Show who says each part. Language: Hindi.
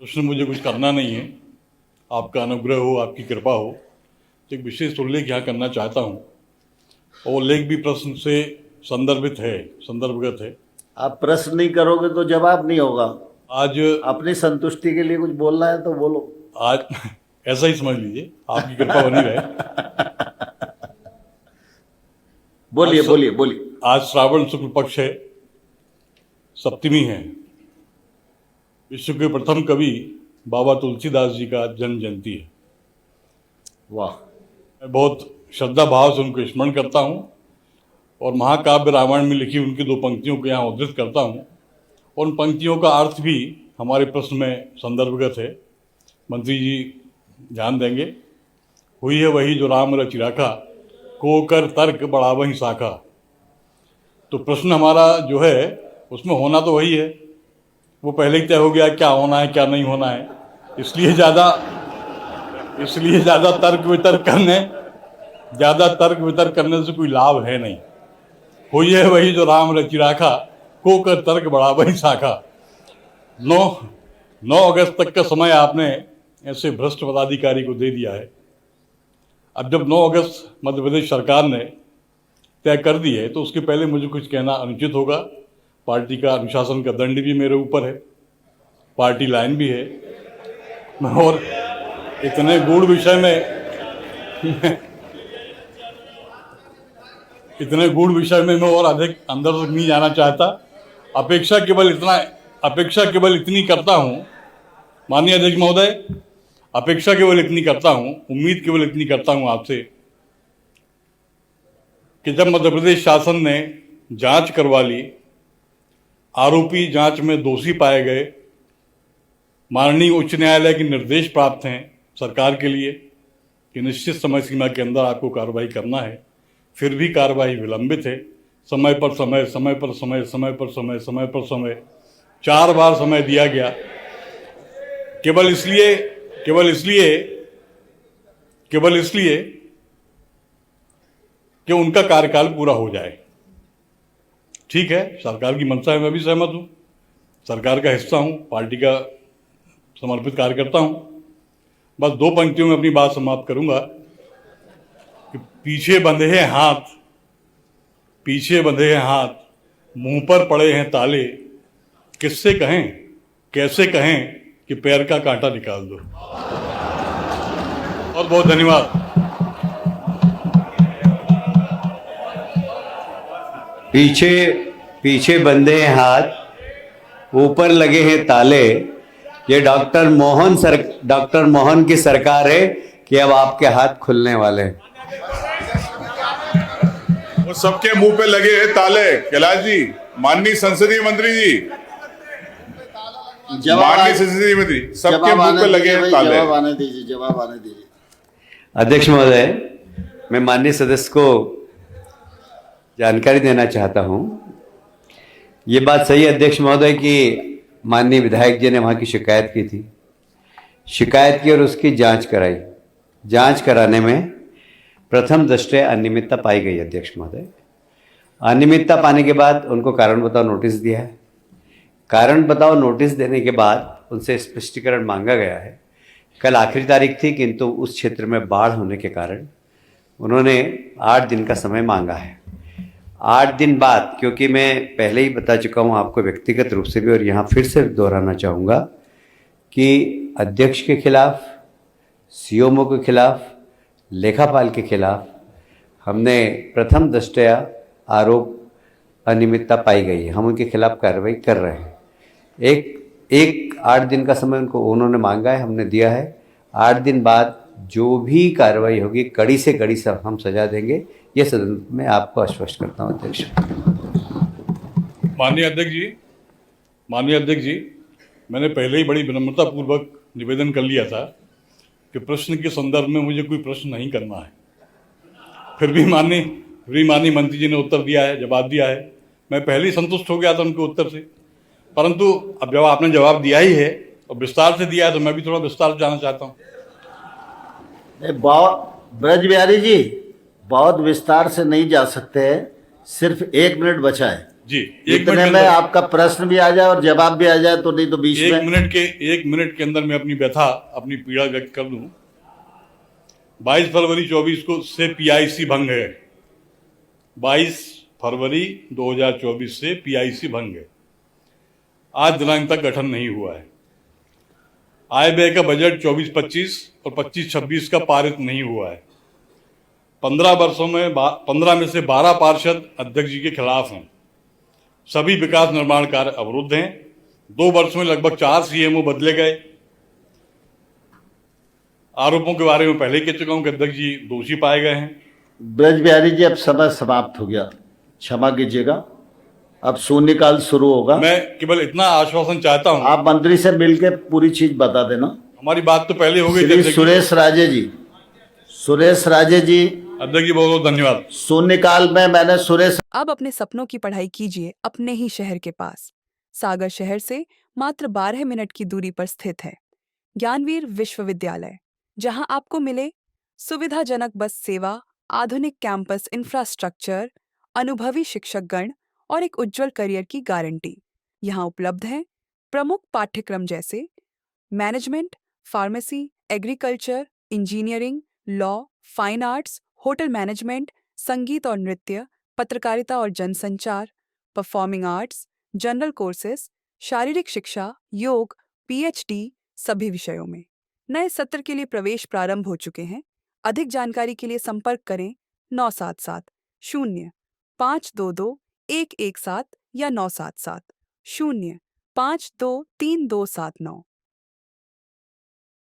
Speaker 1: प्रश्न मुझे कुछ करना नहीं है, आपका अनुग्रह हो, आपकी कृपा हो। तो एक विशेष उल्लेख यहाँ करना चाहता हूँ और वो लेख भी प्रश्न से संदर्भगत है।
Speaker 2: आप प्रश्न नहीं करोगे तो जवाब नहीं होगा।
Speaker 1: आज
Speaker 2: अपनी संतुष्टि के लिए कुछ बोलना है तो बोलो।
Speaker 1: आज ऐसा ही समझ लीजिए, आपकी कृपा बनी रहे।
Speaker 2: बोलिए बोलिए बोलिए।
Speaker 1: आज श्रावण शुक्ल पक्ष है, सप्तमी है। विश्व के प्रथम कवि बाबा तुलसीदास जी का जन्म जयंती है।
Speaker 2: वाह।
Speaker 1: मैं बहुत श्रद्धा भाव से उनको स्मरण करता हूँ और महाकाव्य रामायण में लिखी उनकी 2 पंक्तियों को यहाँ उद्धृत करता हूँ और उन पंक्तियों का अर्थ भी हमारे प्रश्न में संदर्भगत है। मंत्री जी ध्यान देंगे। हुई है वही जो राम रचि राखा, को कर तर्क बढ़ावहि शाखा। तो प्रश्न हमारा जो है उसमें होना तो वही है, वो पहले ही तय हो गया क्या होना है क्या नहीं होना है। इसलिए ज़्यादा तर्क वितर्क करने से कोई लाभ है नहीं। हुई है वही जो राम रचि राखा, को कर तर्क बढ़ावहि शाखा। 9 अगस्त तक का समय आपने ऐसे भ्रष्ट पदाधिकारी को दे दिया है। अब जब 9 अगस्त मध्य प्रदेश सरकार ने तय कर दी है तो उसके पहले मुझे कुछ कहना अनुचित होगा। पार्टी का अनुशासन का दंड भी मेरे ऊपर है, पार्टी लाइन भी है, और इतने गूढ़ विषय में मैं और अधिक अंदर तक नहीं जाना चाहता। अपेक्षा केवल इतनी करता हूँ माननीय अध्यक्ष महोदय, अपेक्षा केवल इतनी करता हूँ, उम्मीद केवल इतनी करता हूँ आपसे कि जब मध्य प्रदेश शासन ने जांच करवा ली, आरोपी जांच में दोषी पाए गए, माननीय उच्च न्यायालय के निर्देश प्राप्त हैं सरकार के लिए कि निश्चित समय सीमा के अंदर आपको कार्रवाई करना है, फिर भी कार्रवाई विलंबित है। समय पर समय 4 बार समय दिया गया केवल इसलिए कि उनका कार्यकाल पूरा हो जाए। ठीक है, सरकार की मंशा है, मैं भी सहमत हूँ, सरकार का हिस्सा हूँ, पार्टी का समर्पित कार्यकर्ता हूँ। बस 2 पंक्तियों में अपनी बात समाप्त करूंगा कि पीछे बंधे हैं हाथ, मुंह पर पड़े हैं ताले, किससे कहें कैसे कहें कि पैर का कांटा निकाल दो। बहुत बहुत धन्यवाद।
Speaker 3: पीछे बंधे हैं हाथ, ऊपर लगे हैं ताले। ये डॉक्टर मोहन की सरकार है कि अब आपके हाथ खुलने वाले हैं।
Speaker 4: वो सबके मुंह पे लगे हैं ताले। कैलाश जी, माननीय संसदीय मंत्री जी, सबके मुंह पे लगे हैं ताले।
Speaker 2: जवाब आने दीजिए।
Speaker 3: अध्यक्ष महोदय, मैं माननीय सदस्य को जानकारी देना चाहता हूं। ये बात सही है अध्यक्ष महोदय कि माननीय विधायक जी ने वहाँ की शिकायत की और उसकी जांच कराई। जांच कराने में प्रथम दृष्टया अनियमितता पाई गई अध्यक्ष महोदय। अनियमितता पाने के बाद उनको कारण बताओ नोटिस दिया है। कारण बताओ नोटिस देने के बाद उनसे स्पष्टीकरण मांगा गया है। कल आखिरी तारीख थी, किंतु उस क्षेत्र में बाढ़ होने के कारण उन्होंने 8 दिन का समय मांगा है। 8 दिन बाद, क्योंकि मैं पहले ही बता चुका हूँ आपको व्यक्तिगत रूप से भी और यहाँ फिर से दोहराना चाहूँगा कि अध्यक्ष के खिलाफ, सीओमओ के खिलाफ, लेखापाल के खिलाफ हमने प्रथम दृष्टया आरोप अनियमितता पाई गई है। हम उनके खिलाफ कार्रवाई कर रहे हैं। एक 8 दिन का समय उन्होंने मांगा है, हमने दिया है। 8 दिन बाद जो भी कार्रवाई होगी कड़ी से कड़ी हम सजा देंगे, ये सदन में आपको आश्वस्त करता हूँ अध्यक्ष।
Speaker 1: माननीय अध्यक्ष जी, मैंने पहले ही बड़ी विनम्रतापूर्वक निवेदन कर लिया था कि प्रश्न के संदर्भ में मुझे कोई प्रश्न नहीं करना है। फिर भी माननीय मंत्री जी ने उत्तर दिया है, जवाब दिया है। मैं पहले ही संतुष्ट हो गया था उनके उत्तर से, परंतु अब जब आपने जवाब दिया ही है और विस्तार से दिया है तो मैं भी थोड़ा विस्तार से जाना चाहता हूँ।
Speaker 2: ब्रज बिहारी जी, बहुत विस्तार से नहीं जा सकते हैं, सिर्फ 1 मिनट बचा है।
Speaker 1: जी,
Speaker 2: इतने में आपका प्रश्न भी आ जाए और जवाब भी आ जाए तो, नहीं तो बीच में।
Speaker 1: 1 मिनट के अंदर मैं अपनी व्यथा, अपनी पीड़ा व्यक्त कर दूं। 22 फरवरी 24 को से पीआईसी भंग है। 22 फरवरी 2024 से पीआईसी भंग है। आज दिनांक तक गठन नहीं हुआ है। आय व्यय का बजट 24-25 और 25-26 का पारित नहीं हुआ है। 15 वर्षों में 15 में से 12 पार्षद अध्यक्ष जी के खिलाफ हैं। सभी विकास निर्माण कार्य अवरुद्ध हैं। 2 वर्षों में लगभग 4 सीएमओ बदले गए। आरोपों के बारे में पहले कह चुका हूं कि अध्यक्ष जी दोषी पाए गए हैं।
Speaker 2: ब्रज बिहारी जी, अब समय समाप्त हो गया, क्षमा कीजिएगा, अब शून्यकाल शुरू होगा।
Speaker 1: मैं केवल इतना आश्वासन चाहता हूं,
Speaker 2: आप मंत्री से मिलकर पूरी चीज बता देना।
Speaker 1: हमारी बात तो पहले हो गई थी।
Speaker 2: श्री
Speaker 1: अध्यक्ष जी।
Speaker 2: सुरेश राजे जी, सुरेश राजे जी,
Speaker 1: अध्यक्ष जी बहुत बहुत धन्यवाद।
Speaker 2: शून्यकाल में मैंने सुरेश
Speaker 5: अब अपने सपनों की पढ़ाई कीजिए अपने ही शहर के पास। सागर शहर से मात्र 12 मिनट की दूरी पर स्थित है ज्ञानवीर विश्वविद्यालय, जहां आपको मिले सुविधाजनक बस सेवा, आधुनिक कैंपस इंफ्रास्ट्रक्चर, अनुभवी शिक्षकगण और एक उज्जवल करियर की गारंटी। यहाँ उपलब्ध हैं प्रमुख पाठ्यक्रम जैसे management, pharmacy, agriculture, engineering, law, fine arts, hotel management, संगीत और नृत्य, पत्रकारिता और जनसंचार, परफॉर्मिंग आर्ट्स, जनरल कोर्सेज, शारीरिक शिक्षा, योग, पीएचडी सभी विषयों में। नए सत्र के लिए प्रवेश प्रारंभ हो चुके हैं। अधिक जानकारी के लिए संपर्क करें 977-0-522-117 या 977-0-523-279।